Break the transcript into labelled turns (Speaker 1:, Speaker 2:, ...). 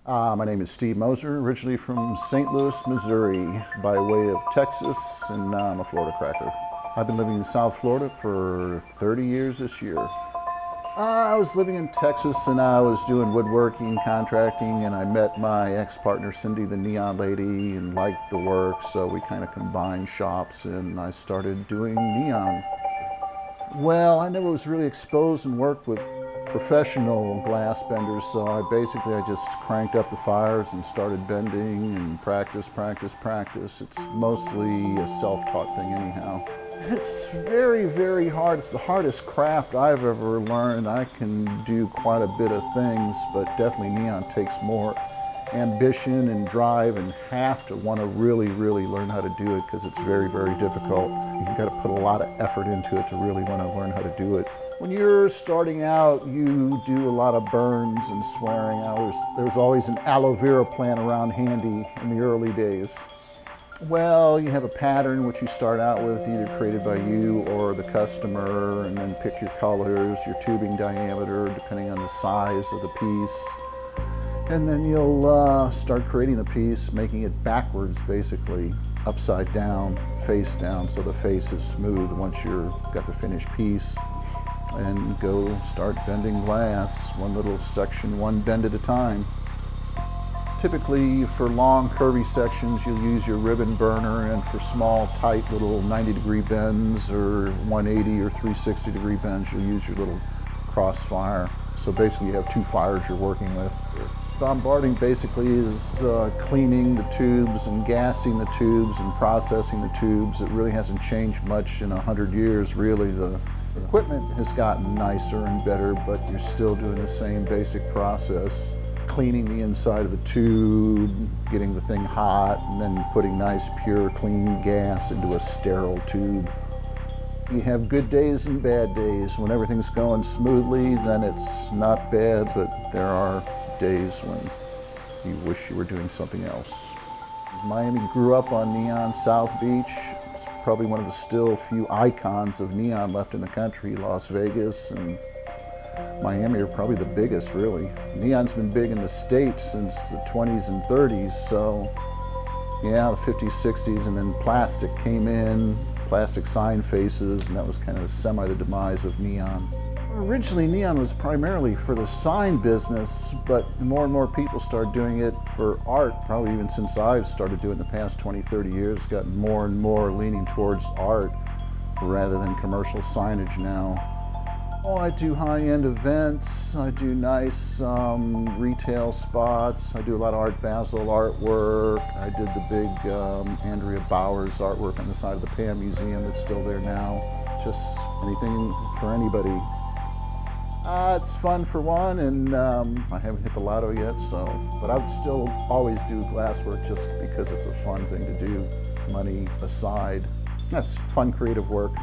Speaker 1: My name is Steve Moser, originally from St. Louis, Missouri, by way of Texas, and now I'm a Florida cracker. I've been living in South Florida for 30 years this year. I was living in Texas and I was doing woodworking, contracting, and I met my ex-partner Cindy, the neon lady, and liked the work, so we kind of combined shops and I started doing neon. Well, I never was really exposed and worked with professional glass benders, so I just cranked up the fires and started bending and practice. It's mostly a self-taught thing anyhow. It's very, very hard. It's the hardest craft I've ever learned. I can do quite a bit of things, but definitely neon takes more ambition and drive and have to want to really learn how to do it because it's very, very difficult. You've got to put a lot of effort into it to really want to learn how to do it. When you're starting out, you do a lot of burns and swearing out. There's always an aloe vera plant around handy in the early days. Well, you have a pattern which you start out with, either created by you or the customer, and then pick your colors, your tubing diameter, depending on the size of the piece. And then you'll start creating the piece, making it backwards, basically, upside down, face down, so the face is smooth once you've got the finished piece. And go start bending glass, one little section, one bend at a time. Typically, for long, curvy sections, you'll use your ribbon burner, and for small, tight, little 90-degree bends or 180 or 360-degree bends, you'll use your little crossfire. So basically, you have two fires you're working with. Bombarding basically is cleaning the tubes and gassing the tubes and processing the tubes. It really hasn't changed much in 100 years, really. The equipment has gotten nicer and better, but you're still doing the same basic process. Cleaning the inside of the tube, getting the thing hot, and then putting nice, pure, clean gas into a sterile tube. You have good days and bad days. When everything's going smoothly, then it's not bad, but there are days when you wish you were doing something else. Miami grew up on neon. South Beach. It's probably one of the still few icons of neon left in the country. Las Vegas and Miami are probably the biggest, really. Neon's been big in the States since the 20s and 30s, so yeah, the 50s, 60s, and then plastic came in, plastic sign faces, and that was kind of semi the demise of neon. Originally, neon was primarily for the sign business, but more and more people started doing it for art, probably even since I've started doing it in the past 20, 30 years, gotten more and more leaning towards art rather than commercial signage now. Oh, I do high-end events, I do nice retail spots, I do a lot of Art Basel artwork. I did the big Andrea Bowers artwork on the side of the Pan Museum that's still there now. Just anything for anybody. It's fun for one, and I haven't hit the lotto yet, but I would still always do glasswork just because it's a fun thing to do, money aside. That's fun, creative work.